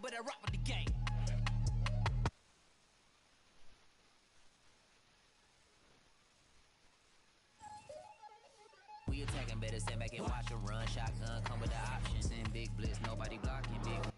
but I rock with the game. We attacking, better stand back and watch a run. Shotgun come with the option. Send big blitz, nobody blocking big.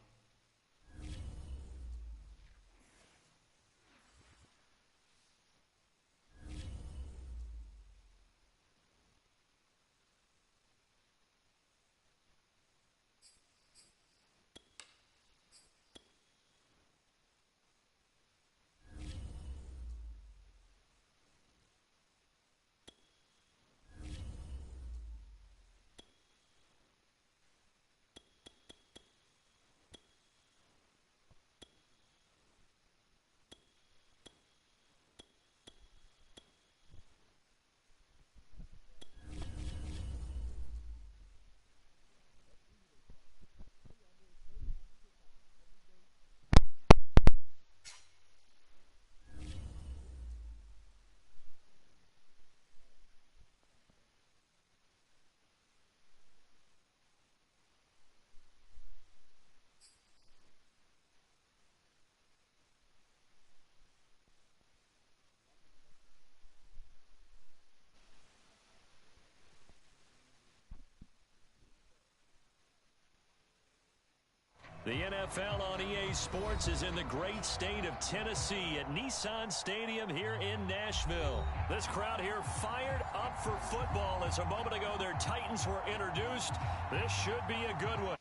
The NFL on EA Sports is in the great state of Tennessee at Nissan Stadium here in Nashville. This crowd here fired up for football as a moment ago their Titans were introduced. This should be a good one.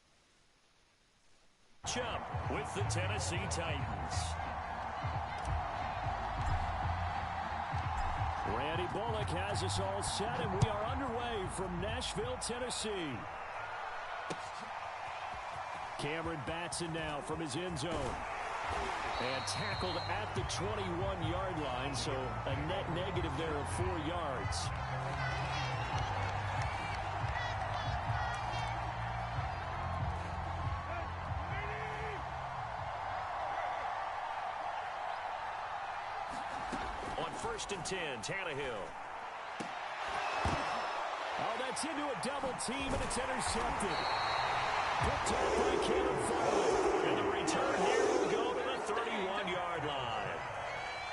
Jump with the Tennessee Titans. Randy Bullock has us all set, and we are underway from Nashville, Tennessee. Cameron Batson now from his end zone. And tackled at the 21-yard line, so a net negative there of 4 yards. On 1st and 10, Tannehill. Oh, that's into a double team, and it's intercepted. Picked up by Caleb Farley. And the return here will go to the 31-yard line.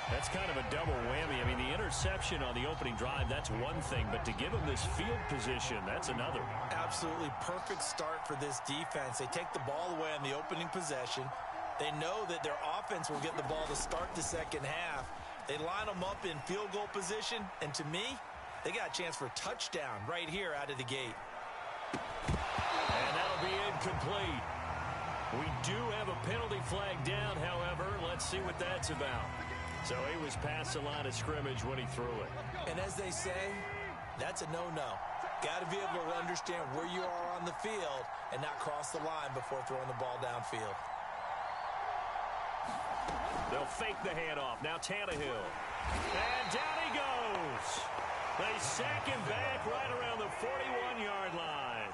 That's kind of a double whammy. I mean, the interception on the opening drive, that's one thing. But to give him this field position, that's another. Absolutely perfect start for this defense. They take the ball away on the opening possession. They know that their offense will get the ball to start the second half. They line them up in field goal position. And to me, they got a chance for a touchdown right here out of the gate. And that'll be incomplete. We do have a penalty flag down, however. Let's see what that's about. So he was past the line of scrimmage when he threw it. And as they say, that's a no-no. Got to be able to understand where you are on the field and not cross the line before throwing the ball downfield. They'll fake the handoff. Now Tannehill. And down he goes. They sack him back right around the 41-yard line.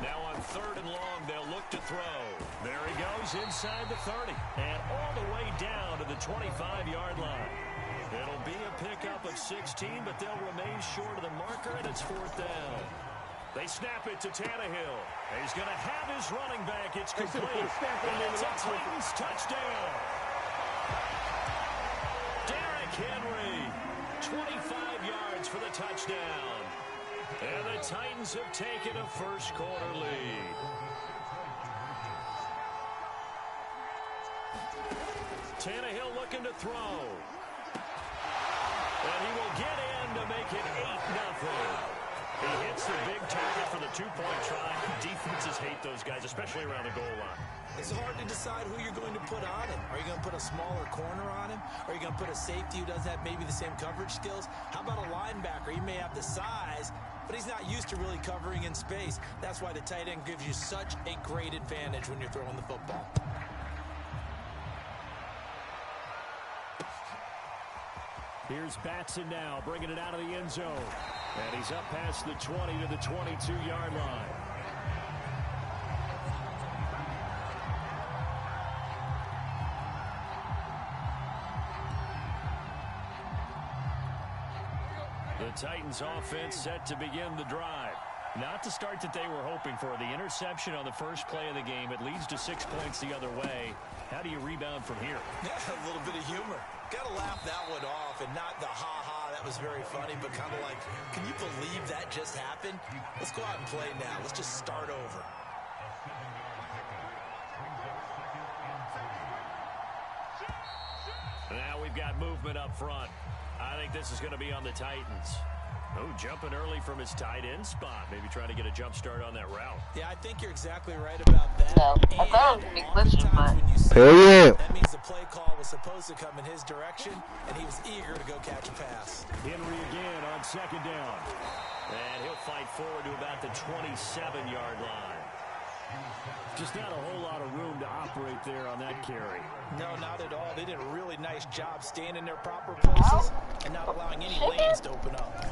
Now on 3rd and long, they'll look to throw. There he goes inside the 30 and all the way down to the 25-yard line. It'll be a pickup of 16, but they'll remain short of the marker, and it's 4th down. They snap it to Tannehill. He's going to have his running back. It's complete. It's a Titans touchdown. Derrick Henry, 25 yards for the touchdown. And the Titans have taken a first-quarter lead. Tannehill looking to throw. And he will get in to make it 8-0. He hits the big target for the 2-point try. Defenses hate those guys, especially around the goal line. It's hard to decide who you're going to put on him. Are you going to put a smaller corner on him? Are you going to put a safety who doesn't have maybe the same coverage skills? How about a linebacker? He may have the size, but he's not used to really covering in space. That's why the tight end gives you such a great advantage when you're throwing the football. Here's Batson now, bringing it out of the end zone. And he's up past the 20 to the 22-yard line. The Titans offense set to begin the drive. Not the start that they were hoping for. The interception on the first play of the game. It leads to 6 points the other way. How do you rebound from here? Yeah, a little bit of humor. Got to laugh that one off, and not the ha-ha, that was very funny, but kind of like, can you believe that just happened? Let's go out and play now. Let's just start over. Now we've got movement up front. I think this is going to be on the Titans. Oh, jumping early from his tight end spot. Maybe trying to get a jump start on that route. Yeah, I think you're exactly right about that. No, I thought it would be glitchy, but... That means the play call was supposed to come in his direction, and he was eager to go catch a pass. Henry again on second down. And he'll fight forward to about the 27-yard line. Just not a whole lot of room to operate there on that carry. No, not at all. They did a really nice job staying in their proper places and not allowing any lanes to open up.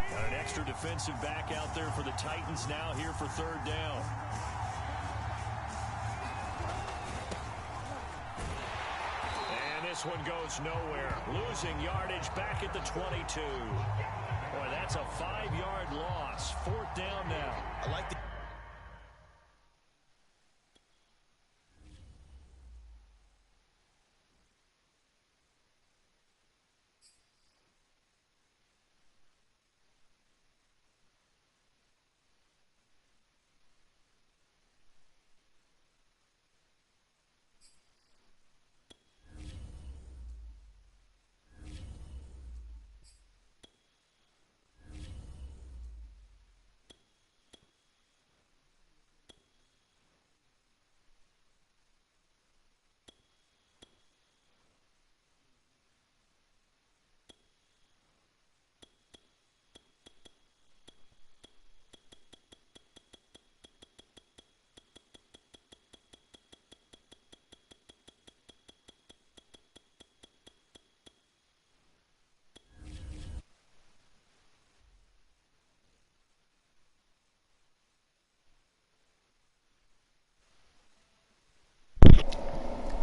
Got an extra defensive back out there for the Titans now here for third down. And this one goes nowhere. Losing yardage back at the 22. Boy, that's a 5-yard loss. Fourth down now. I like the...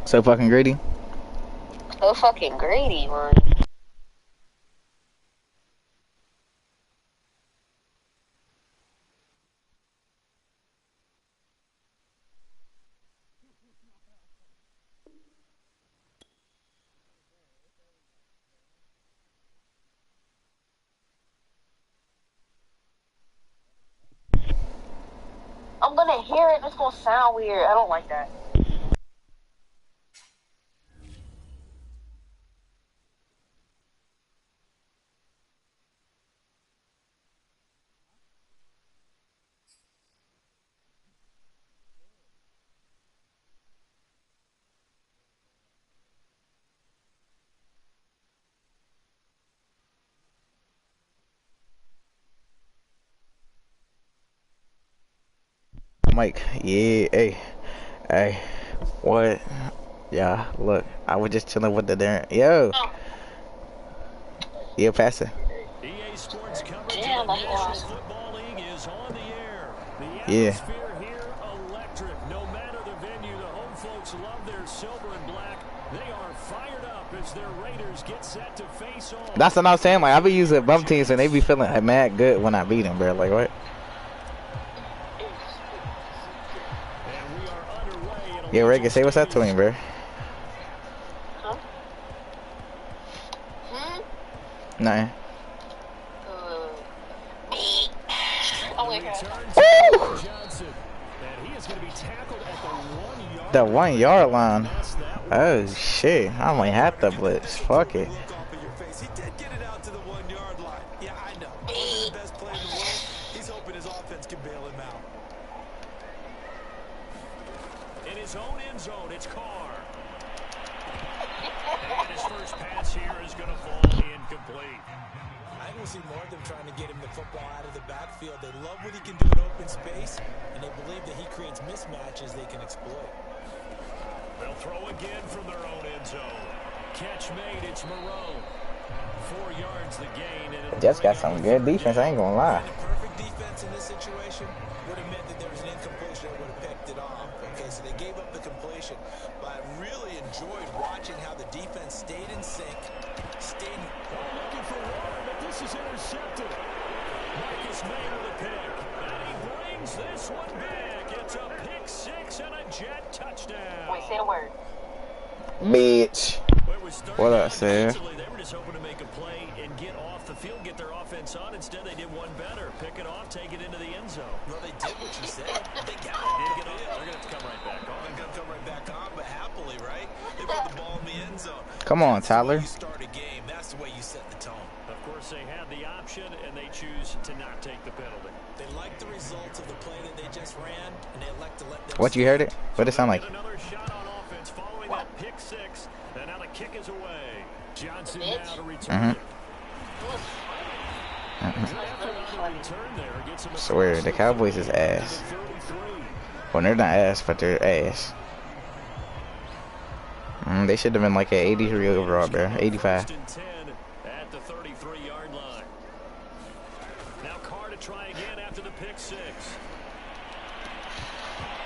So fucking greedy. So fucking greedy, man. I'm gonna hear it, it's gonna sound weird. I don't like that. Mike, yeah, hey, what? Yeah, look, I was just chilling with the darn. Yo, yeah, pass it. EA Sports coverage Damn, of the that's National awesome. Football League is on the air. The Yeah. atmosphere here electric. No matter the venue, the home folks love their silver and black. They are fired up as their Raiders get set to face off. That's what I'm saying. Like I be using bum teams and they be feeling like, mad good when I beat them, bro. Like what? And we are underway in Yeah, Reagan, say what's up to him, bro. Huh? Nothing. Oh my god. Woo! Johnson. And he is going to be tackled at the 1 yard The 1 yard line. That's that one. Oh shit! I might have to blitz. Fuck it. Look off of your face. He did get it out to the 1 yard line. Yeah, I know. He's the best player in the world. He's hoping his offense can bail him out. In his own end zone, it's Carr. And his first pass here is going to fall incomplete. I think we'll see more of them trying to get him the football out of the backfield. They love what he can do in open space, and they believe that he creates mismatches they can exploit. They'll throw again from their own end zone. Catch made, it's Moreau. 4 yards the gain. And Jets got some good defense. I ain't gonna lie. The perfect defense defense in this situation would have meant that there was an incompletion that would have picked it off. Okay, so they gave up the completion. But I really enjoyed watching how the defense stayed in sync, looking for water, but this is intercepted. Marcus May with a pick. And he brings this one back. It's a pick six and a Jet touchdown. Wait, say the word. Bitch. What up, Sam? They were just hoping to make a play and get off the field, get their offense on. Instead, they did one better. Pick it off, take it into the end zone. Well, they did what you said. They got Did get off. They're going to have to come right back on. They're going to come right back on, but happily, right? They put the ball in the end zone. Come on, Tyler. That's the way you start a game. That's the way you set the tone. Of course, they had the option, and they choose to not take the penalty. They like the results of the play that they just ran, and they elect to let them. What, you heard it? What did it sound like? Another shot on offense following that pick six, and now the kick is away. Johnson now to return it. Swear, the Cowboys is ass. Well, they're not ass, but they're ass. They should have been like an 83 overall, bro. 85. At the 33-yard line. Now Carr to try again after the pick six.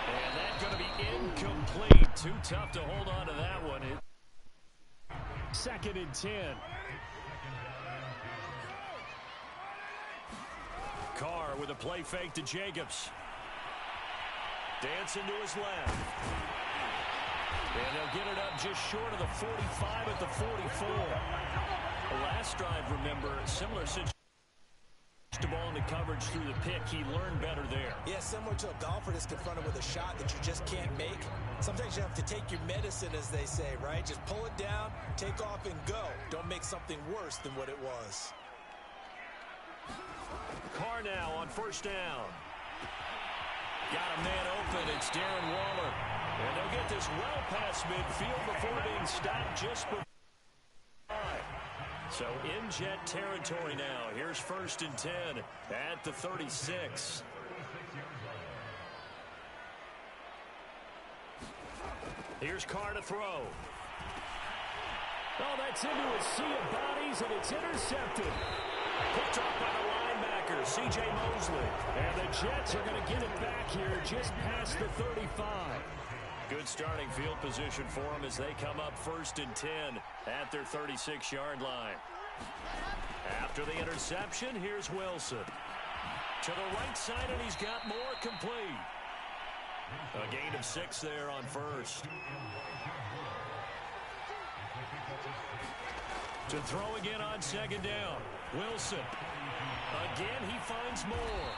And that's going to be incomplete. Too tough to hold on to that one. Second and 10. Carr with a play fake to Jacobs. Dancing to his left. And they'll get it up just short of the 45 at the 44. The last drive, remember, similar situation. The ball in the coverage through the pick. He learned better there. Yeah, similar to a golfer that's confronted with a shot that you just can't make. Sometimes you have to take your medicine, as they say, right? Just pull it down, take off, and go. Don't make something worse than what it was. Carr now on first down. Got a man open. It's Darren Waller. And they'll get this well past midfield before being stopped just before. So in Jet territory now. Here's first and 10 at the 36. Here's Carr to throw. Oh, that's into a sea of bodies, and it's intercepted. Picked off by the linebacker, C.J. Mosley. And the Jets are going to get it back here just past the 35. Good starting field position for them as they come up first and 10 at their 36-yard line. After the interception, here's Wilson. To the right side, and he's got more complete. A gain of 6 there on first. To throw again on second down. Wilson. Again, he finds more.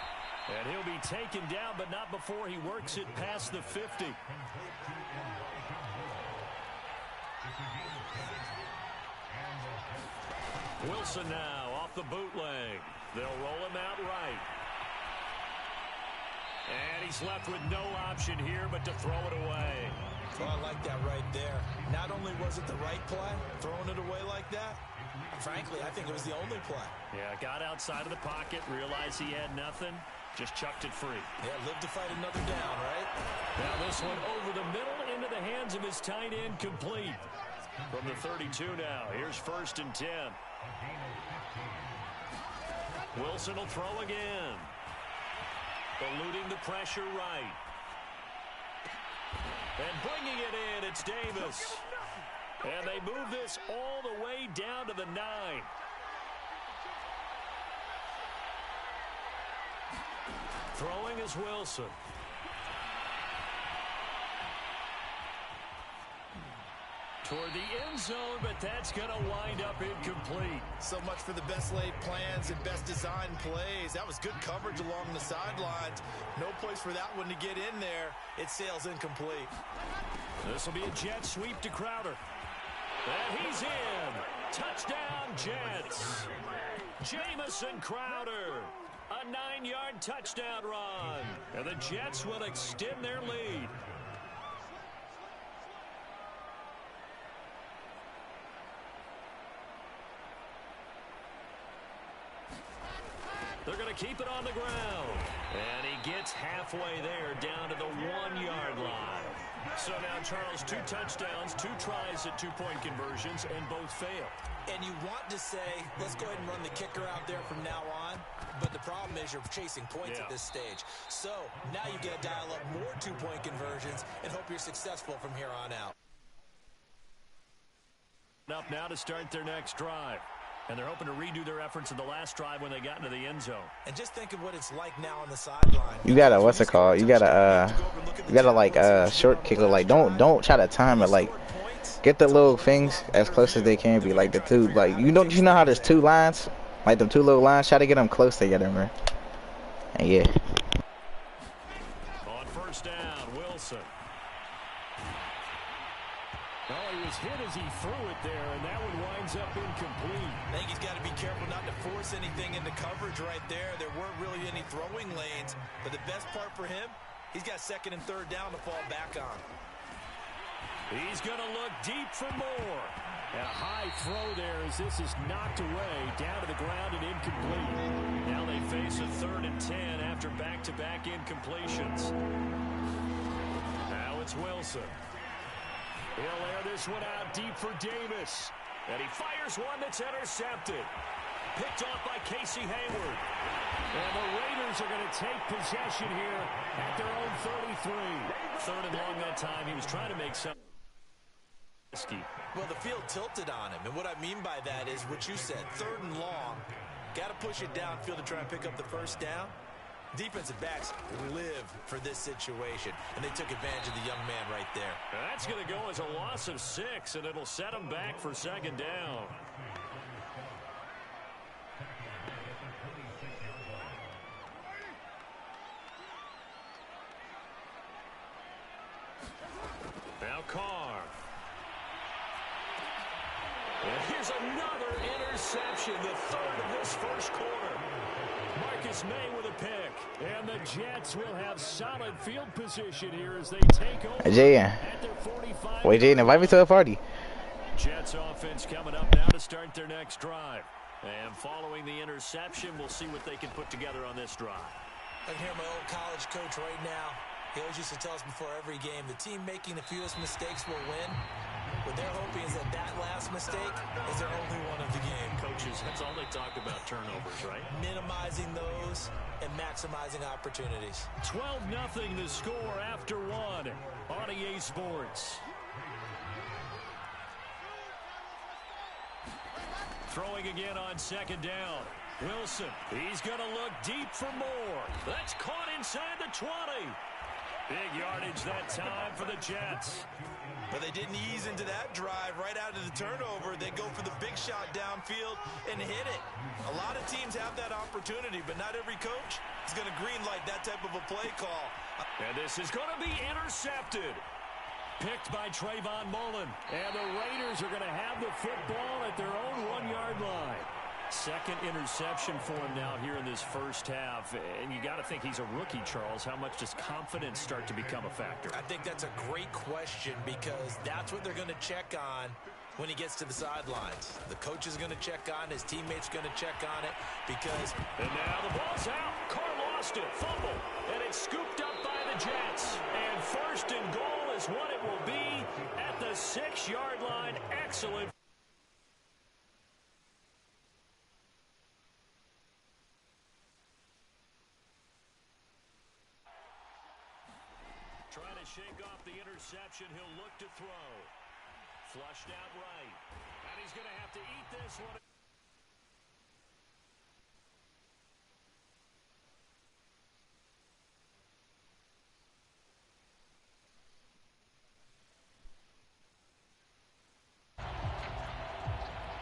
And he'll be taken down, but not before he works it past the 50. Wilson now off the bootleg. They'll roll him out right. And he's left with no option here but to throw it away. Oh, I like that right there. Not only was it the right play, throwing it away like that, frankly, I think it was the only play. Yeah, got outside of the pocket, realized he had nothing, just chucked it free. Yeah, live to fight another down, right? Now this one over the middle into the hands of his tight end, complete. From the 32 now, here's first and 10. Wilson will throw again. Eluding the pressure right. And bringing it in, it's Davis. And they move this all the way down to the 9. Throwing is Wilson. Toward the end zone, but that's going to wind up incomplete. So much for the best laid plans and best designed plays. That was good coverage along the sidelines. No place for that one to get in there. It sails incomplete. This will be a jet sweep to Crowder. And he's in. Touchdown, Jets. Jamison Crowder. A 9-yard touchdown run. And the Jets will extend their lead. They're going to keep it on the ground. And he gets halfway there down to the 1-yard line. So now, Charles, 2 touchdowns, 2 tries at 2-point conversions, and both failed. And you want to say, let's go ahead and run the kicker out there from now on. But the problem is you're chasing points at this stage. So now you got to dial up more 2-point conversions and hope you're successful from here on out. Up now to start their next drive. And they're hoping to redo their efforts in the last drive when they got into the end zone. And just think of what it's like now on the sideline. You gotta, what's it called? You gotta like short kick it. Like don't try to time it. Like get the little things as close as they can be. Like the two, like you know how there's 2 lines, like them 2 little lines. Try to get them close together, man. And yeah. On first down, Wilson. Well, he was hit as he threw it there, and that one winds up incomplete. I think he's got to be careful not to force anything into coverage right there. There weren't really any throwing lanes, but the best part for him, he's got 2nd and 3rd down to fall back on. He's going to look deep for more. And a high throw there as this is knocked away, down to the ground and incomplete. Now they face a 3rd and 10 after back-to-back incompletions. Now it's Wilson. He'll air this one out deep for Davis. And he fires one that's intercepted. Picked off by Casey Hayward. And the Raiders are going to take possession here at their own 33. 3rd and long that time. He was trying to make some risky. Well, the field tilted on him. And what I mean by that is what you said. 3rd and long. Got to push it downfield to try and pick up the first down. Defensive backs live for this situation, and they took advantage of the young man right there. That's going to go as a loss of 6, and it'll set them back for 2nd down. Now Carr. And here's another interception, the 3rd of this first quarter. Marcus May with a pick. And the Jets will have solid field position here as they take over at their 45. Wait, Jaden, invite me to a party. Jets offense coming up now to start their next drive. And following the interception, we'll see what they can put together on this drive. I can hear my old college coach right now. He always used to tell us before every game, the team making the fewest mistakes will win. What they're hoping is that that last mistake is their only one of the game. Coaches, that's all they talk about, turnovers, right? Minimizing those and maximizing opportunities. 12-0 the score after 1 on EA Sports. Throwing again on 2nd down. Wilson, he's going to look deep for more. That's caught inside the 20. Big yardage that time for the Jets. But they didn't ease into that drive right out of the turnover. They go for the big shot downfield and hit it. A lot of teams have that opportunity, but not every coach is going to greenlight that type of a play call. And this is going to be intercepted. Picked by Trayvon Mullen. And the Raiders are going to have the football at their own 1-yard line. 2nd interception for him now here in this first half. And you got to think he's a rookie, Charles. How much does confidence start to become a factor? I think that's a great question because that's what they're going to check on when he gets to the sidelines. The coach is going to check on, his teammates going to check on it because... And now the ball's out. Carr lost it. Fumble. And it's scooped up by the Jets. And 1st and goal is what it will be at the 6-yard line. Excellent. Trying to shake off the interception. He'll look to throw. Flushed out right. And he's going to have to eat this one.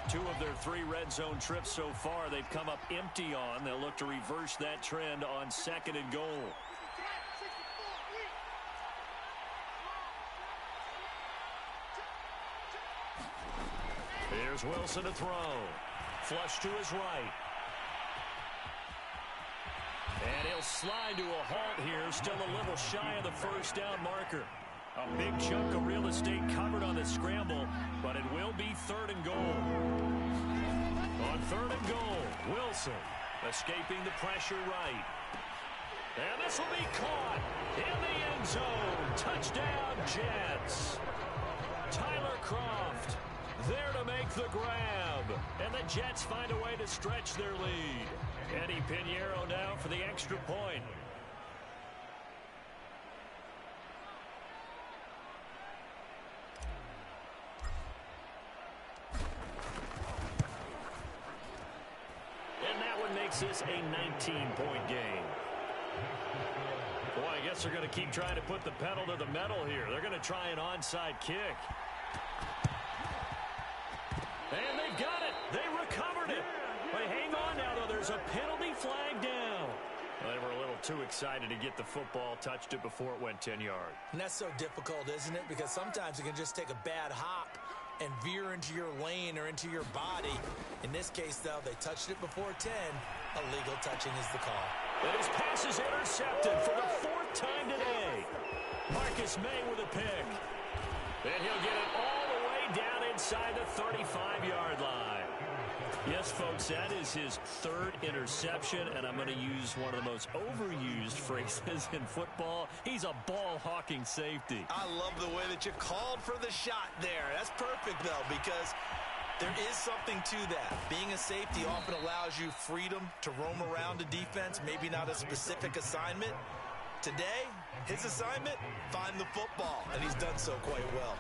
Two of their 3 red zone trips so far, they've come up empty on. They'll look to reverse that trend on 2nd and goal. Here's Wilson to throw. Flush to his right. And he'll slide to a halt here. Still a little shy of the first down marker. A big chunk of real estate covered on the scramble, but it will be 3rd and goal. On 3rd and goal, Wilson escaping the pressure right. And this will be caught in the end zone. Touchdown, Jets. Tyler Kroft there to make the grab. And the Jets find a way to stretch their lead. Eddie Pinheiro now for the extra point. And that one makes this a 19-point game. Boy, I guess they're going to keep trying to put the pedal to the metal here. They're going to try an onside kick. And they've got it. They recovered it. But hang on now, though. There's a penalty flag down. Well, they were a little too excited to get the football, touched it before it went 10 yards. And that's so difficult, isn't it? Because sometimes it can just take a bad hop and veer into your lane or into your body. In this case, though, they touched it before 10. Illegal touching is the call. And his pass is intercepted for the 4th time today. Marcus May with a pick. And he'll get it all the way down inside the 35-yard line. Yes, folks, that is his 3rd interception, and I'm going to use one of the most overused phrases in football. He's a ball-hawking safety. I love the way that you called for the shot there. That's perfect, though, because there is something to that. Being a safety often allows you freedom to roam around a defense, maybe not a specific assignment. Today, his assignment, find the football, and he's done so quite well.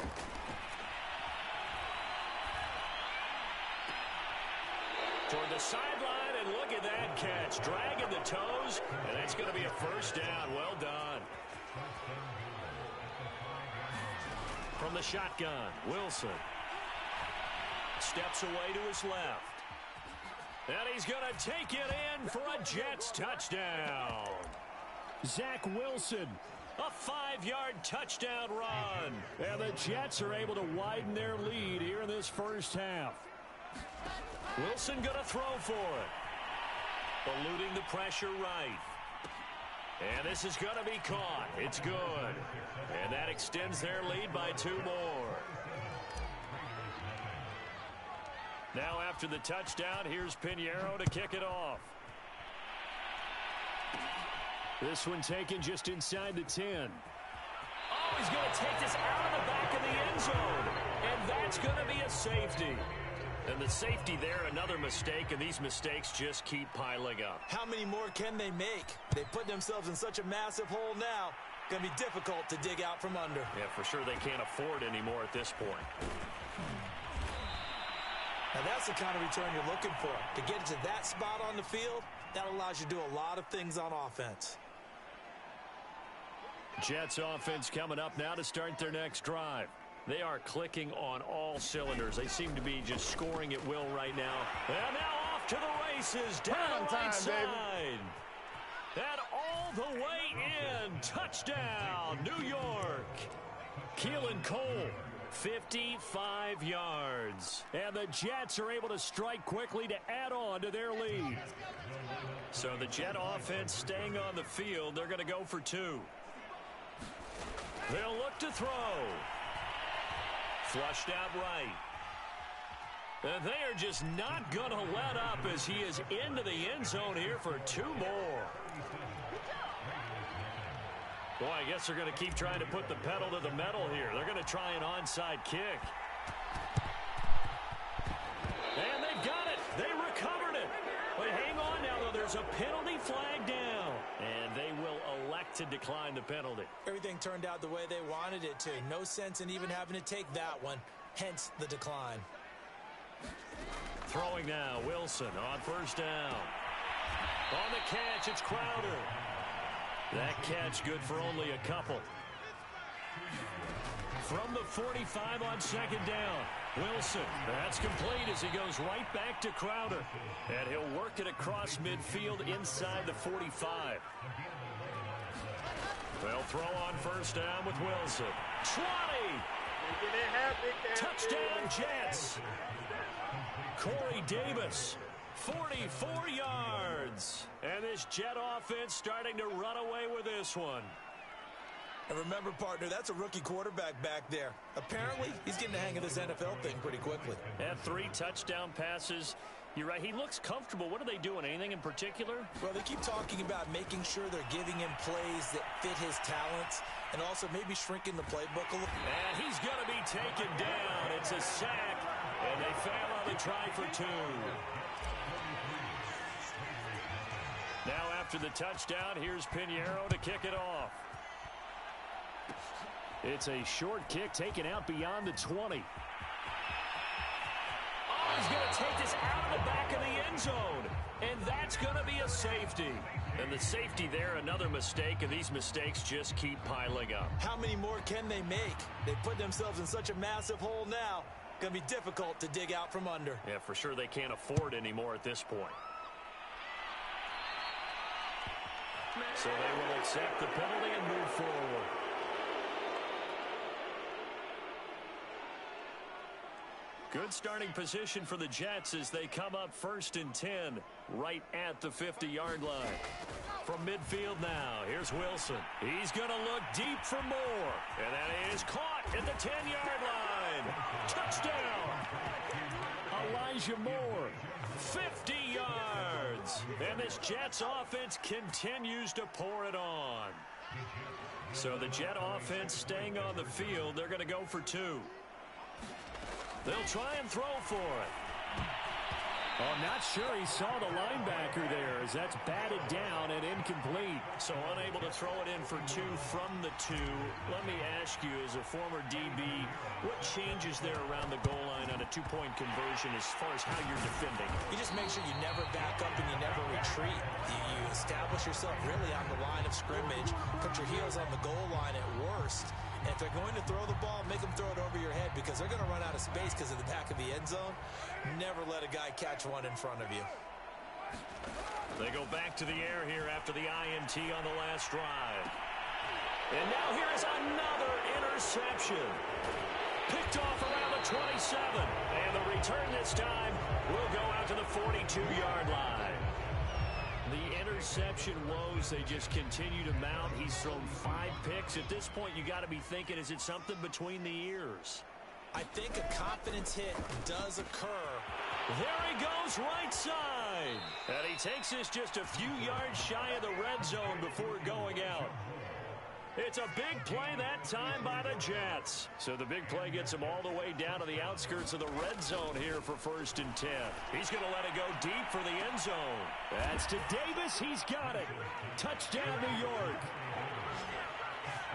Toward the sideline, and look at that catch. Dragging the toes, and that's going to be a first down. Well done. From the shotgun, Wilson steps away to his left. And he's going to take it in for a Jets touchdown. Zach Wilson, a 5-yard touchdown run. And the Jets are able to widen their lead here in this first half. Wilson going to throw for it. Eluding the pressure right. And this is going to be caught. It's good. And that extends their lead by 2 more. Now after the touchdown, here's Pinheiro to kick it off. This one taken just inside the 10. Oh, he's going to take this out of the back of the end zone. And that's going to be a safety. And the safety there, another mistake, and these mistakes just keep piling up. How many more can they make? They put themselves in such a massive hole now. Going to be difficult to dig out from under. Yeah, for sure they can't afford anymore at this point. Now that's the kind of return you're looking for. To get to that spot on the field, that allows you to do a lot of things on offense. Jets offense coming up now to start their next drive. They are clicking on all cylinders. They seem to be just scoring at will right now. And now off to the races down the right side. And all the way in. Touchdown, New York. Keelan Cole, 55 yards. And the Jets are able to strike quickly to add on to their lead. So the Jet offense staying on the field. They're going to go for 2. They'll look to throw. Flushed out right. And they are just not going to let up as he is into the end zone here for 2 more. Boy, I guess they're going to keep trying to put the pedal to the metal here. They're going to try an onside kick. And they've got it. They recovered it. But hang on now, though. There's a penalty flag down. And they will elect to decline the penalty. Everything turned out the way they wanted it to. No sense in even having to take that one. Hence the decline. Throwing now, Wilson on first down. On the catch, it's Crowder. That catch good for only a couple. From the 45 on second down, Wilson. That's complete as he goes right back to Crowder. And he'll work it across midfield inside the 45. They'll throw on first down with Wilson. 20! Touchdown Jets! Corey Davis, 44 yards. And this Jet offense starting to run away with this one. And remember, partner, that's a rookie quarterback back there. Apparently, he's getting the hang of this NFL thing pretty quickly. Had 3 touchdown passes You're right. He looks comfortable. What are they doing? Anything in particular? Well, they keep talking about making sure they're giving him plays that fit his talents and also maybe shrinking the playbook a little. And he's going to be taken down. It's a sack, and they fail on the try for 2. Now after the touchdown, here's Pinheiro to kick it off. It's a short kick taken out beyond the 20. Oh, he's going to take this out of the back of the end zone. And that's going to be a safety. And the safety there, another mistake, and these mistakes just keep piling up. How many more can they make? They put themselves in such a massive hole now. Going to be difficult to dig out from under. Yeah, for sure they can't afford anymore at this point. So they will accept the penalty and move forward. Good starting position for the Jets as they come up 1st and 10 right at the 50-yard line. From midfield now, here's Wilson. He's going to look deep for more. And that is caught at the 10-yard line. Touchdown! Elijah Moore, 50 yards. And this Jets offense continues to pour it on. So the Jet offense staying on the field. They're going to go for 2. They'll try and throw for it. Oh, I'm not sure he saw the linebacker there as that's batted down and incomplete. So unable to throw it in for 2 from the 2. Let me ask you, as a former DB, what changes there around the goal line on a 2-point conversion as far as how you're defending? You just make sure you never back up and you never retreat. You establish yourself really on the line of scrimmage, put your heels on the goal line at worst. And if they're going to throw the ball, make them throw it over your head because they're going to run out of space because of the back of the end zone. Never let a guy catch one in front of you. They go back to the air here after the INT on the last drive. And now here is another interception. Picked off around the 27. And the return this time will go out to the 42-yard line. The interception woes, they just continue to mount. He's thrown 5 picks. At this point, you got to be thinking, is it something between the ears? I think a confidence hit does occur. There he goes right side. And he takes this just a few yards shy of the red zone before going out. It's a big play that time by the Jets. So the big play gets him all the way down to the outskirts of the red zone here for 1st and 10. He's going to let it go deep for the end zone. That's to Davis. He's got it. Touchdown, New York.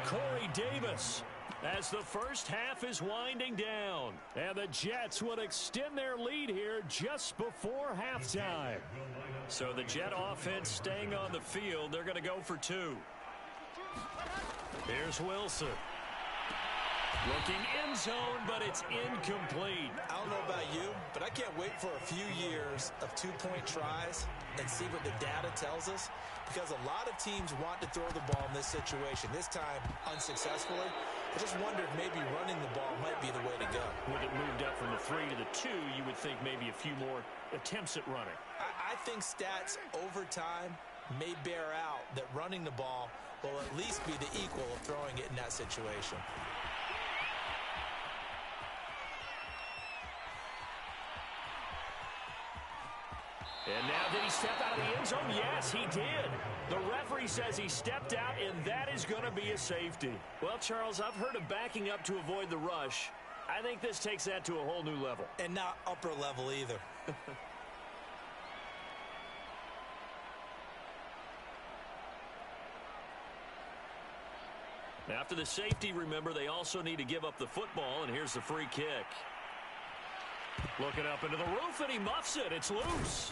Corey Davis, as the first half is winding down. And the Jets would extend their lead here just before halftime. So the Jet offense staying on the field. They're going to go for 2. Here's Wilson. Looking end zone, but it's incomplete. I don't know about you, but I can't wait for a few years of 2-point tries and see what the data tells us, because a lot of teams want to throw the ball in this situation. This time, unsuccessfully. I just wonder if maybe running the ball might be the way to go. When it moved up from the 3 to the 2, you would think maybe a few more attempts at running. I think stats over time may bear out that running the ball will at least be the equal of throwing it in that situation. And now did he step out of the end zone? Yes, he did. The referee says he stepped out, and that is going to be a safety. Well, Charles, I've heard of backing up to avoid the rush. I think this takes that to a whole new level. And not upper level either. After the safety, remember, they also need to give up the football, and here's the free kick. Looking up into the roof, and he muffs it. It's loose.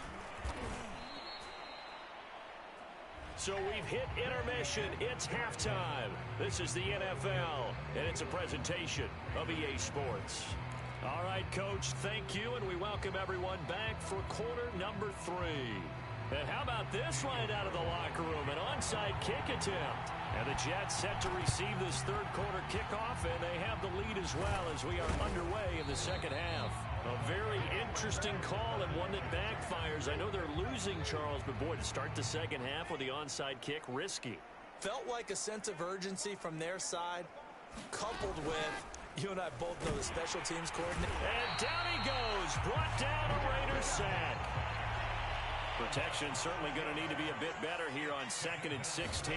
So we've hit intermission. It's halftime. This is the NFL, and it's a presentation of EA Sports. All right, Coach, thank you, and we welcome everyone back for quarter number 3. And how about this right out of the locker room? An onside kick attempt. And the Jets set to receive this third quarter kickoff, and they have the lead as well as we are underway in the second half. A very interesting call and one that backfires. I know they're losing, Charles, but boy, to start the second half with the onside kick, risky. Felt like a sense of urgency from their side, coupled with, you and I both know the special teams coordinator. And down he goes, brought down a Raiders sack. Protection certainly going to need to be a bit better here on 2nd and 16.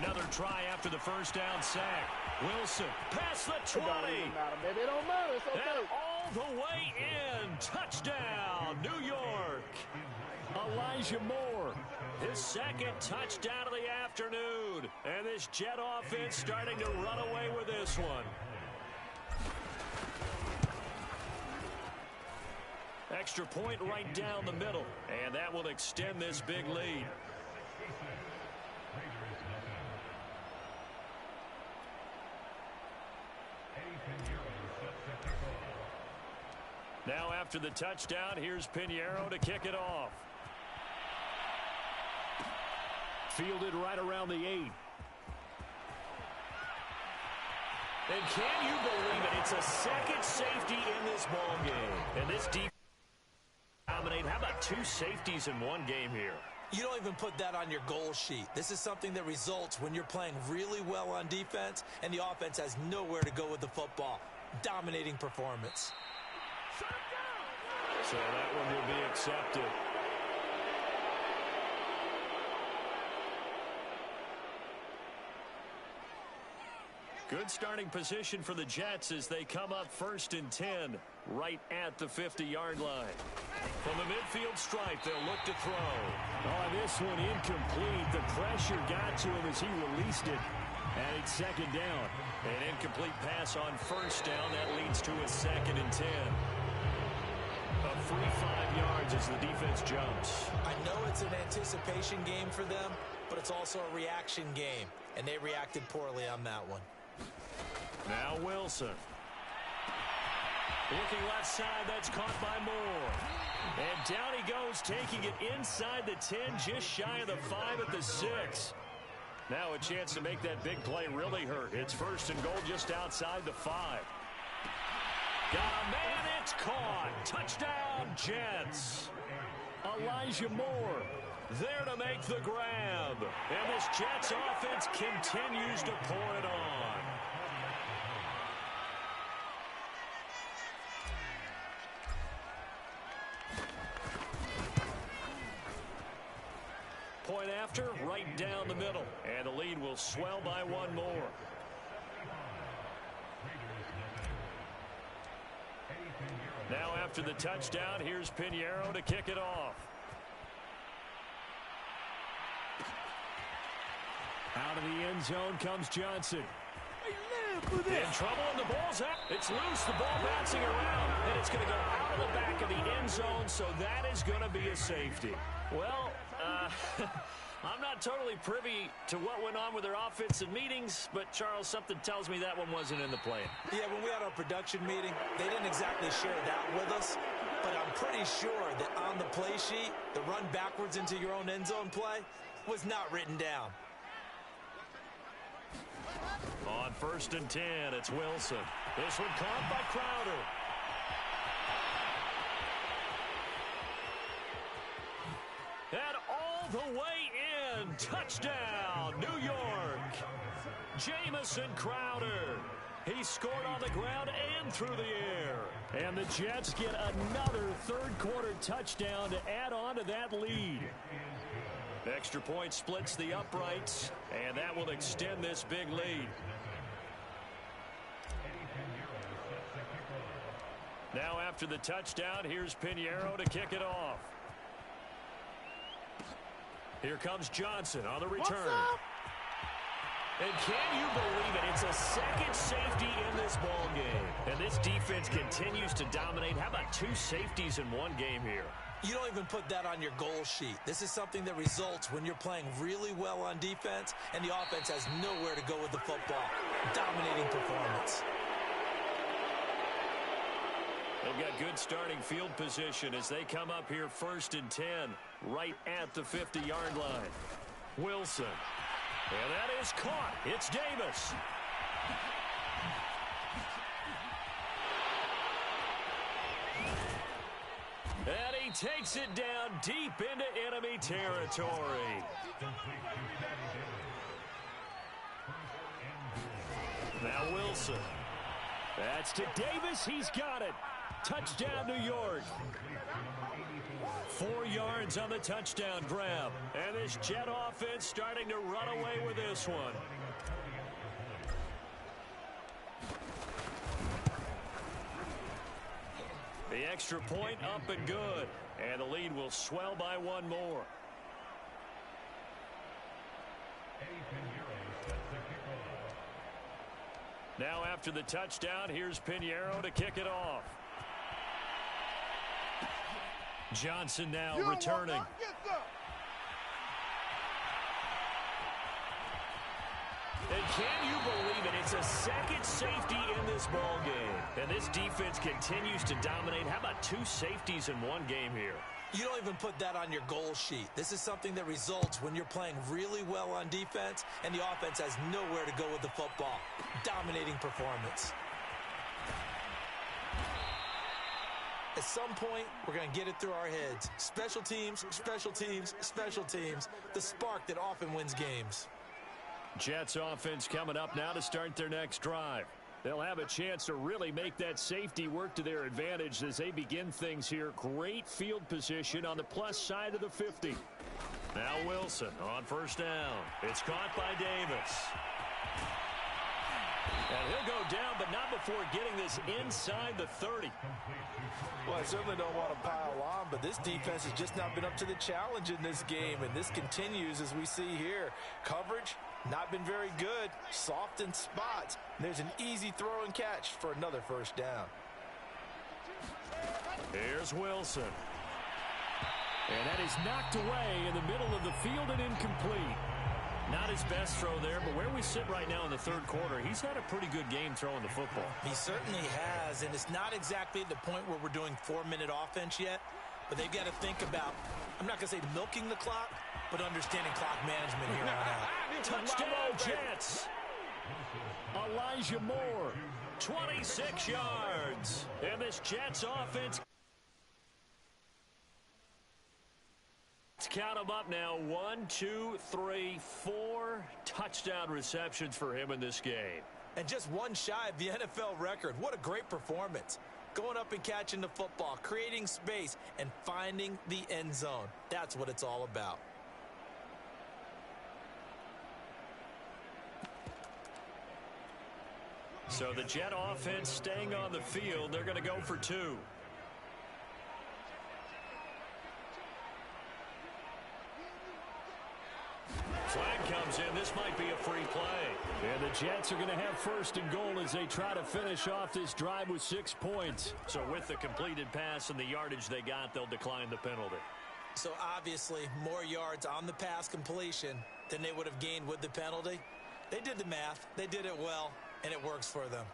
Another try after the first down sack. Wilson past the 20. It don't matter. It's okay. And all the way in. Touchdown, New York. Elijah Moore, his 2nd touchdown of the afternoon. And this Jet offense starting to run away with this one. Extra point right down the middle. And that will extend this big lead. Now after the touchdown, here's Pinheiro to kick it off. Fielded right around the 8. And can you believe it? It's a 2nd safety in this ball game. And this defense dominate. How about 2 safeties in one game here? You don't even put that on your goal sheet. This is something that results when you're playing really well on defense and the offense has nowhere to go with the football. Dominating performance. So that one will be accepted. Good starting position for the Jets as they come up 1st and 10 right at the 50-yard line. From the midfield stripe, they'll look to throw. Oh, this one incomplete. The pressure got to him as he released it. And it's 2nd down. An incomplete pass on 1st down. That leads to a 2nd and 10. A free 5 yards as the defense jumps. I know it's an anticipation game for them, but it's also a reaction game, and they reacted poorly on that one. Now Wilson. Looking left side, that's caught by Moore. And down he goes, taking it inside the 10, just shy of the 5 at the 6. Now a chance to make that big play really hurt. It's 1st and goal just outside the 5. Got a man, it's caught. Touchdown, Jets. Elijah Moore there to make the grab. And this Jets offense continues to pour it on. Point after, right down the middle. And the lead will swell by 1 more. Now after the touchdown, here's Pinheiro to kick it off. Out of the end zone comes Johnson. In trouble, and the ball's out. It's loose, the ball bouncing around, and it's going to go out of the back of the end zone, so that is going to be a safety. Well, I'm not totally privy to what went on with their offensive meetings, but, Charles, something tells me that one wasn't in the play. Yeah, when we had our production meeting, they didn't exactly share that with us, but I'm pretty sure that on the play sheet, the run backwards into your own end zone play was not written down. On 1st and 10, it's Wilson. This one caught by Crowder. And all the way in. Touchdown, New York. Jamison Crowder. He scored on the ground and through the air. And the Jets get another third-quarter touchdown to add on to that lead. Extra point splits the uprights, and that will extend this big lead. Now after the touchdown, here's Pinheiro to kick it off. Here comes Johnson on the return. And can you believe it? It's a 2nd safety in this ball game. And this defense continues to dominate. How about 2 safeties in one game here? You don't even put that on your goal sheet. This is something that results when you're playing really well on defense and the offense has nowhere to go with the football. Dominating performance. They've got good starting field position as they come up here 1st and 10 right at the 50-yard line. Wilson. And that is caught. It's Davis. And he takes it down deep into enemy territory. Now Wilson. That's to Davis. He's got it. Touchdown, New York. 4 yards on the touchdown grab. And this Jet offense starting to run away with this one. The extra point up and good. And the lead will swell by 1 more. Now after the touchdown, here's Pinheiro to kick it off. Johnson now returning. And can you believe it? It's a second safety in this ball game. And this defense continues to dominate. How about 2 safeties in 1 game here? You don't even put that on your goal sheet. This is something that results when you're playing really well on defense and the offense has nowhere to go with the football. Dominating performance. At some point, we're going to get it through our heads. Special teams, special teams, special teams. The spark that often wins games. Jets offense coming up now to start their next drive. They'll have a chance to really make that safety work to their advantage as they begin things here. Great field position on the plus side of the 50. Now Wilson on first down. It's caught by Davis. And he'll go down, but not before getting this inside the 30. Well, I certainly don't want to pile on, but this defense has just not been up to the challenge in this game, and this continues as we see here. Coverage, not been very good. Soft in spots. There's an easy throw and catch for another first down. Here's Wilson. And that is knocked away in the middle of the field and incomplete. Not his best throw there, but where we sit right now in the 3rd quarter, he's had a pretty good game throwing the football. He certainly has, and it's not exactly the point where we're doing 4-minute offense yet, but they've got to think about, I'm not going to say milking the clock, but understanding clock management here on out. Touchdown, Jets. Elijah Moore, 26 yards. And this Jets offense. Let's count them up now. 1, 2, 3, 4 touchdown receptions for him in this game. And just 1 shy of the NFL record. What a great performance. Going up and catching the football, creating space, and finding the end zone. That's what it's all about. So the Jet offense staying on the field. They're going to go for 2. Flag comes in. This might be a free play. And the Jets are going to have first and goal as they try to finish off this drive with 6 points. So with the completed pass and the yardage they got, they'll decline the penalty. So obviously more yards on the pass completion than they would have gained with the penalty. They did the math. They did it well, and it works for them.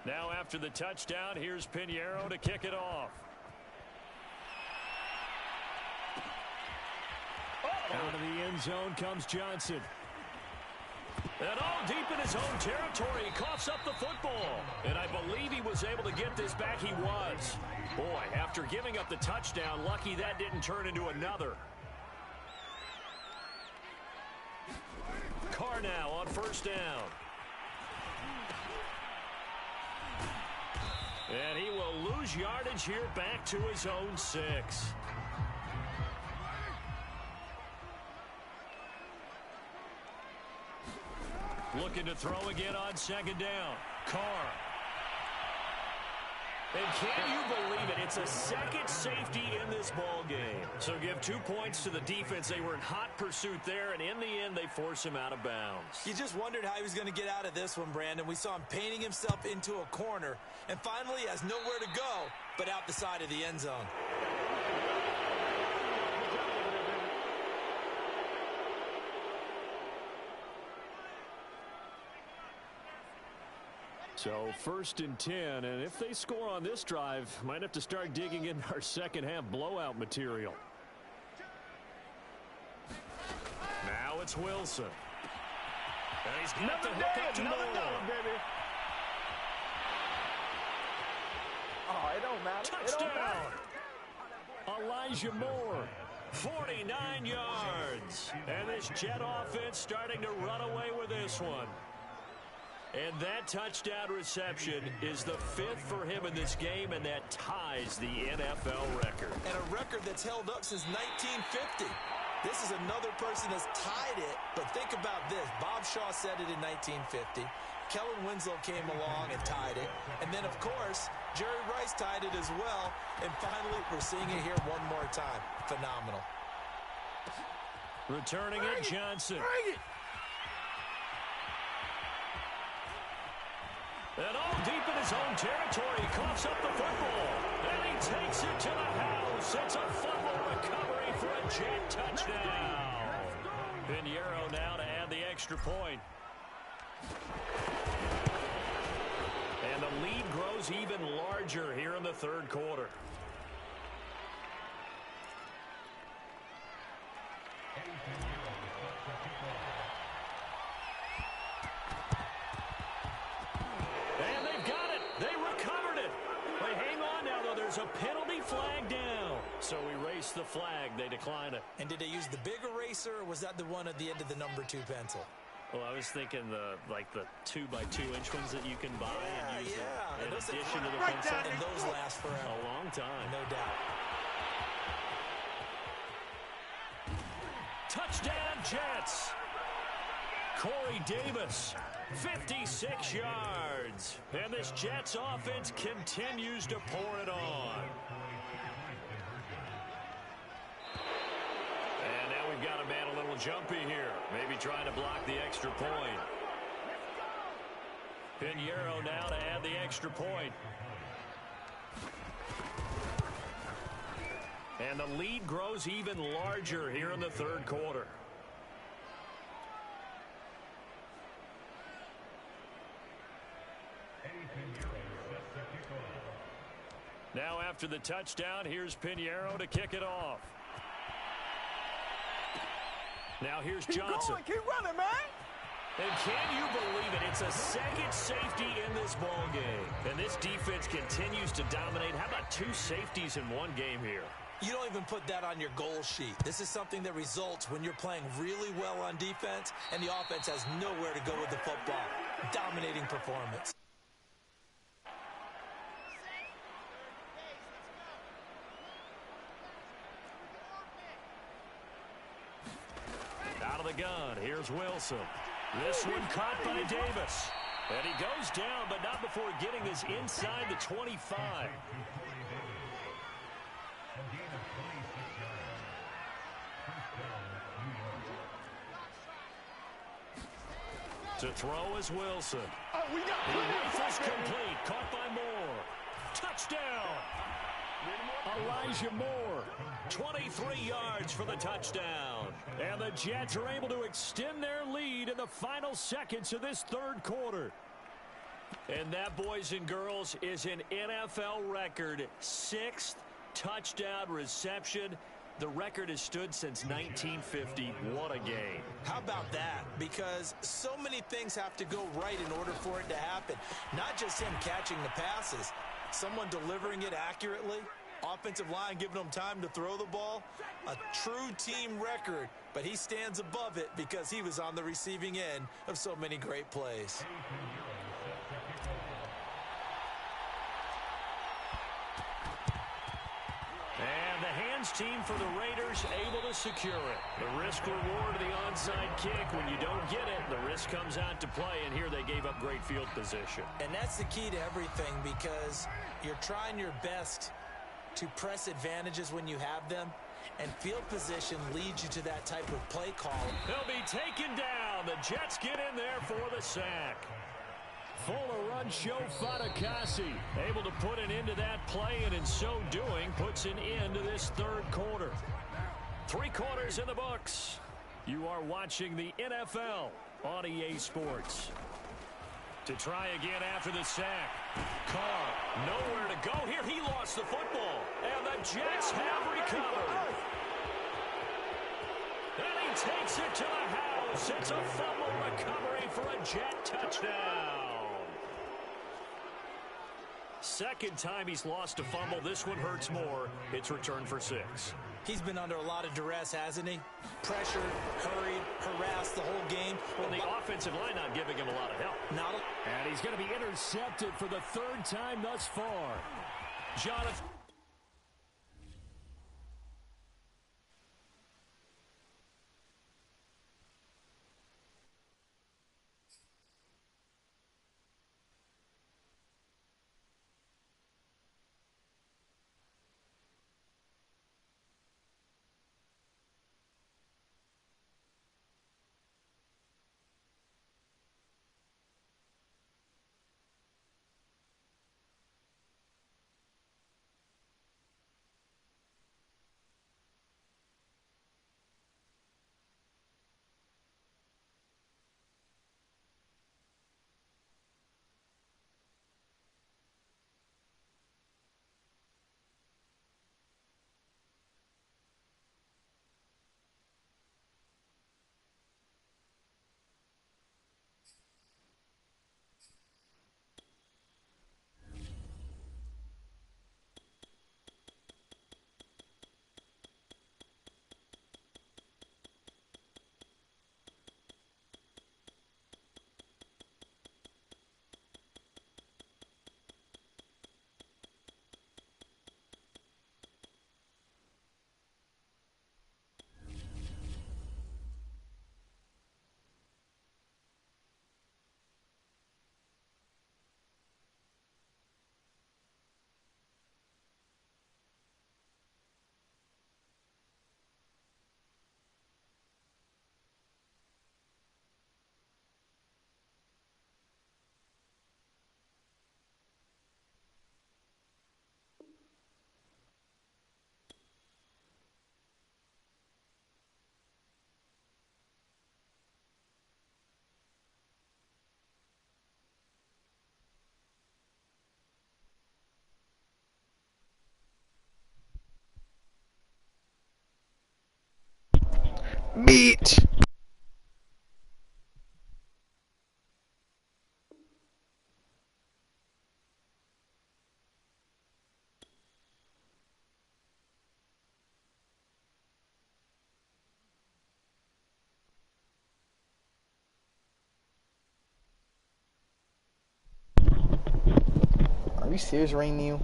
Now after the touchdown, here's Pinheiro to kick it off. Out of the end zone comes Johnson. And all deep in his own territory, he coughs up the football. And I believe he was able to get this back. He was. Boy, after giving up the touchdown, lucky that didn't turn into another. Carr now on first down. And he will lose yardage here back to his own 6. Looking to throw again on second down. Carr. And can you believe it? It's a second safety in this ball game. So give 2 points to the defense. They were in hot pursuit there, and in the end, they force him out of bounds. You just wondered how he was going to get out of this one, Brandon. We saw him painting himself into a corner, and finally he has nowhere to go but out the side of the end zone. So first and 10, and if they score on this drive, might have to start digging in our second half blowout material. Now it's Wilson. And he's got the hook up to Moore. Baby. Oh, it don't matter. Touchdown. It don't matter. Elijah Moore, 49 yards. And this Jet offense starting to run away with this one. And that touchdown reception is the 5th for him in this game, and that ties the NFL record. And a record that's held up since 1950. This is another person that's tied it, but think about this. Bob Shaw said it in 1950. Kellen Winslow came along and tied it. And then, of course, Jerry Rice tied it as well. And finally, we're seeing it here one more time. Phenomenal. Returning it, Johnson. And all deep in his own territory, he coughs up the football. And he takes it to the house. It's a fumble recovery for a Jet touchdown. Pinheiro now to add the extra point. And the lead grows even larger here in the third quarter. And they've got it. They recovered it. They hang on now, though. There's a penalty flag down. So erase the flag. They decline it. And did they use the big eraser, or was that the one at the end of the number 2 pencil? Well, I was thinking the 2x2-inch ones that you can buy and use in addition to the pencil. And those last forever. A long time. No doubt. Touchdown, Jets. Corey Davis, 56 yards. And this Jets offense continues to pour it on. And now we've got a man a little jumpy here. Maybe trying to block the extra point. Pinheiro now to add the extra point. And the lead grows even larger here in the third quarter. Now after the touchdown, here's Pinheiro to kick it off. Now here's Johnson. Keep running, man. And can you believe it? It's a second safety in this ball game. And this defense continues to dominate. How about 2 safeties in one game here? You don't even put that on your goal sheet. This is something that results when you're playing really well on defense and the offense has nowhere to go with the football. Dominating performance. Out of the gun, here's Wilson. This one caught by Davis. And he goes down, but not before getting this inside the 25. To throw is Wilson. The rifle's complete, caught by Moore. Touchdown! Elijah Moore, 23 yards for the touchdown. And the Jets are able to extend their lead in the final seconds of this third quarter. And that, boys and girls, is an NFL record 6th touchdown reception. The record has stood since 1950. What a game. How about that? Because so many things have to go right in order for it to happen. Not just him catching the passes, someone delivering it accurately, offensive line giving him time to throw the ball. A true team record, but he stands above it because he was on the receiving end of so many great plays. And the hands team for the Raiders able to secure it. The risk reward of the onside kick. When you don't get it, the risk comes out to play, and here they gave up great field position. And that's the key to everything, because you're trying your best to press advantages when you have them, and field position leads you to that type of play call. He'll be taken down. The Jets get in there for the sack. Fuller run show Fatukasi, able to put an end to that play, and in so doing puts an end to this third quarter. 3 quarters in the books. You are watching the NFL on EA Sports. To try again after the sack. Carr, nowhere to go here. He lost the football, and the Jets have recovered. And he takes it to the house. It's a fumble recovery for a Jet touchdown. second time he's lost a fumble. This one hurts more. It's returned for 6. He's been under a lot of duress, hasn't he? Pressured, hurried, harassed the whole game. Well, the offensive line not giving him a lot of help. And he's going to be intercepted for the 3rd time thus far. Jonathan. Beat. Are you serious, Rain Neal?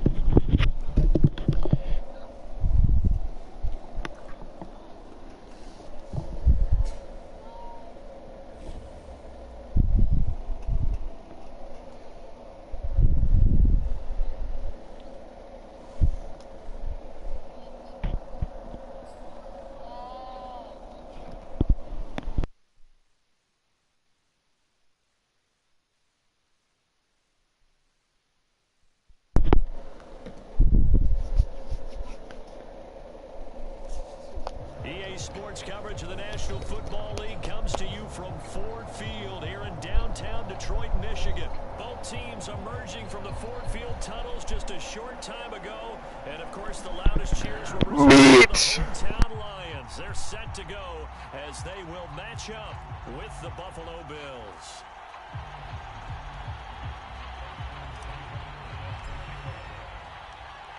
Sports coverage of the National Football League comes to you from Ford Field here in downtown Detroit, Michigan. Both teams emerging from the Ford Field tunnels just a short time ago. And, of course, the loudest cheers were received from the hometown Lions. They're set to go as they will match up with the Buffalo Bills.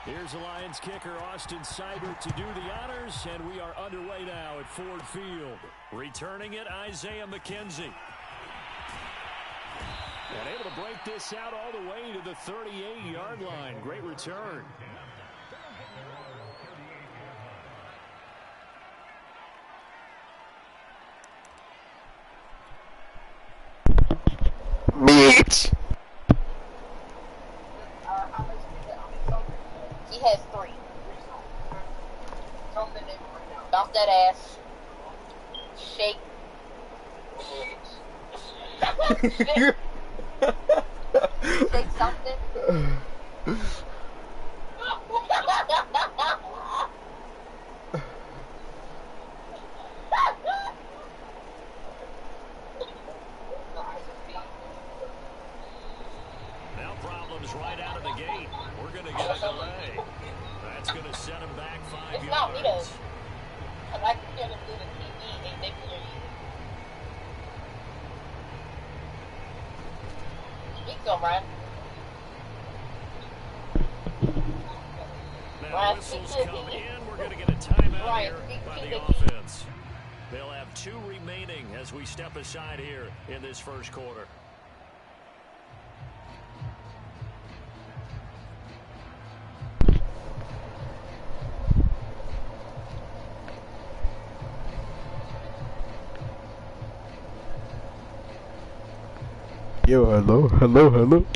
Here's the Lions kicker, Austin Seibert, to do the honors, and we are underway now at Ford Field. Returning it, Isaiah McKenzie. And able to break this out all the way to the 38-yard line. Great return. Bitch. He has 3. Bounce that ass. Shake. Shake something. Now problems right out of the gate. We're going to get a delay. That's going to set him back 5 It's yards. not me though. Cause I can hear them through the TV and they can hear you. Speak to him, Ryan. Right. whistles come in. We're going to get a timeout here by the offense. They'll have 2 remaining as we step aside here in this first quarter. Yo, hello.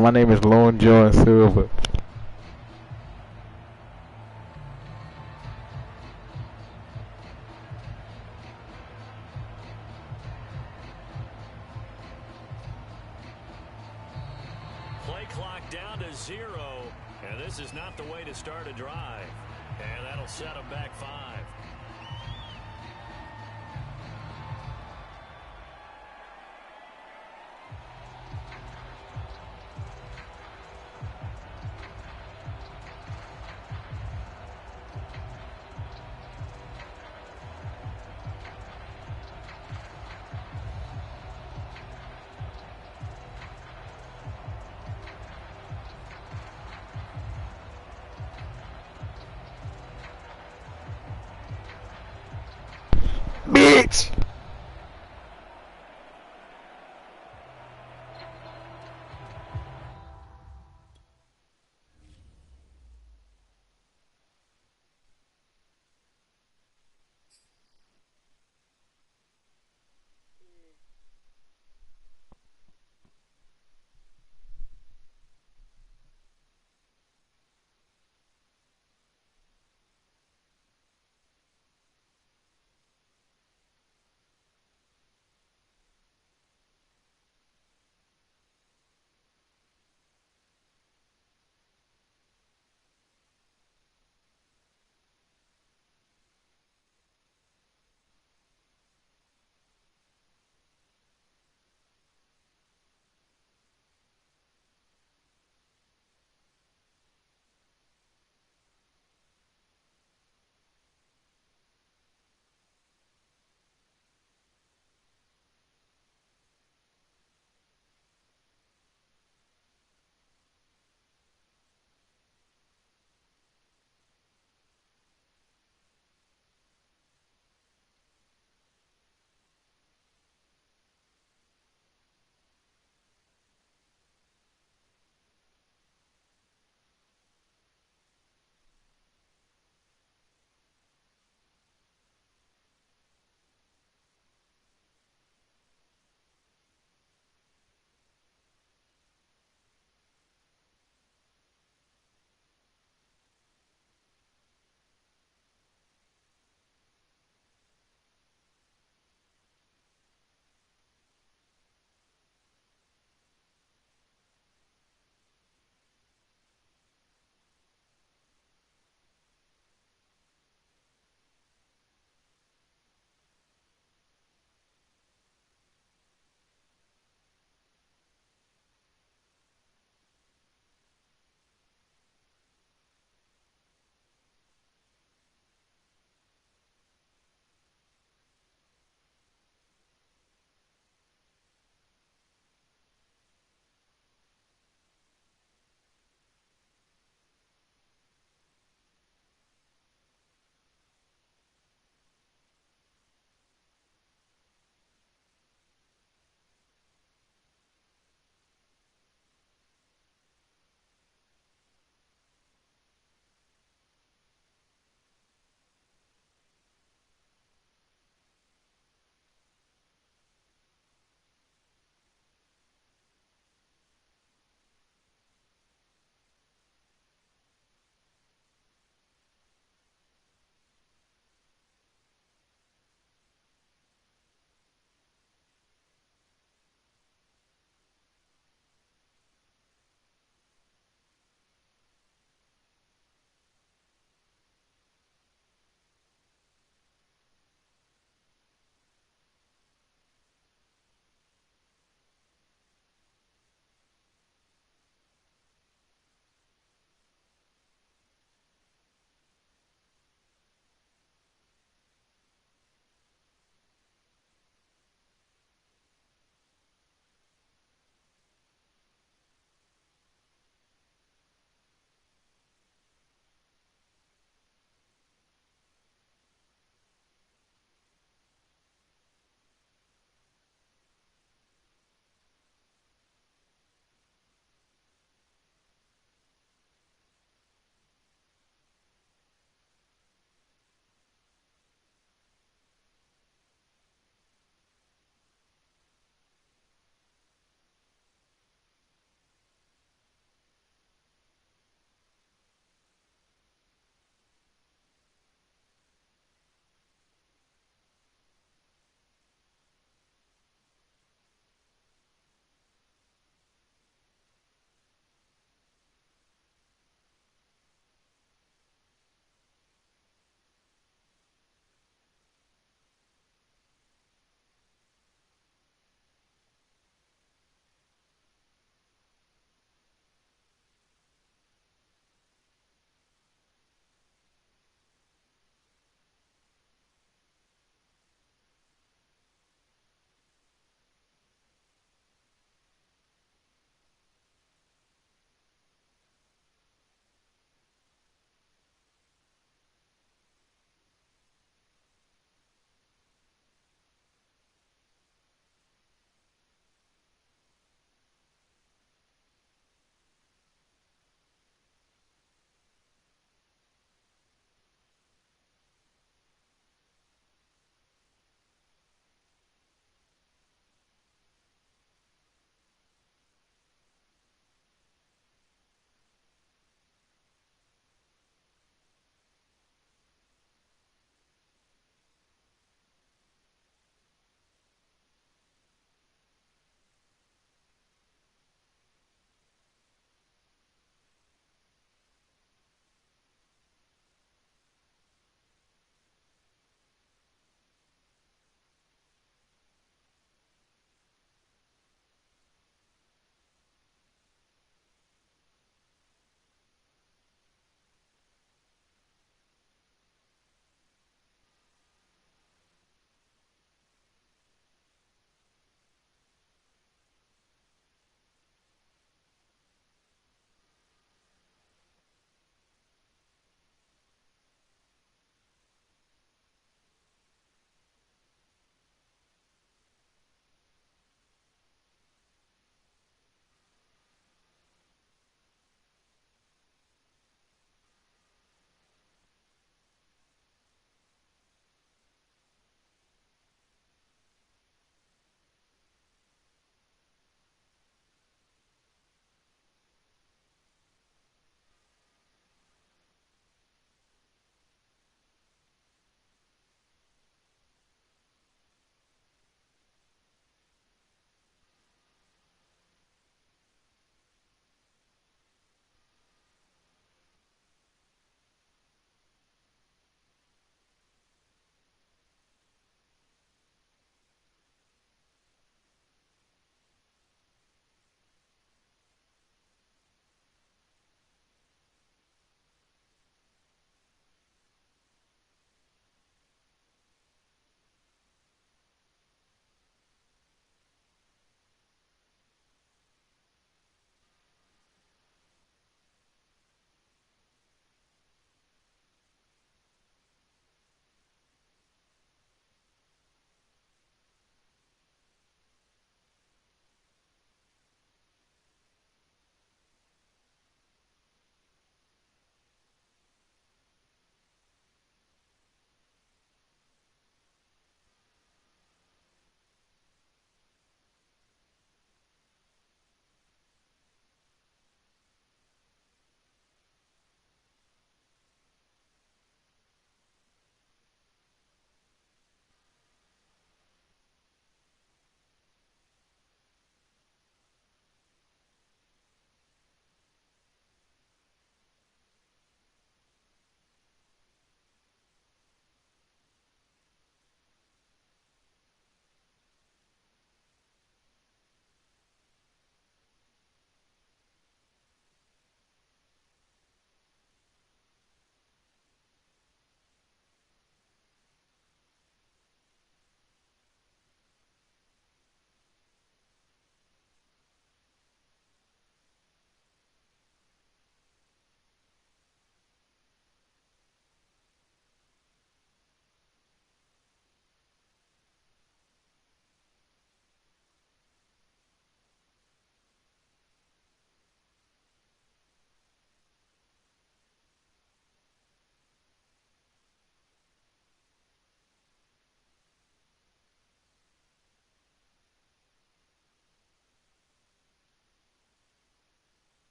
My name is Lone John Silver. Play clock down to 0, and this is not the way to start a drive. And that'll set them back 5.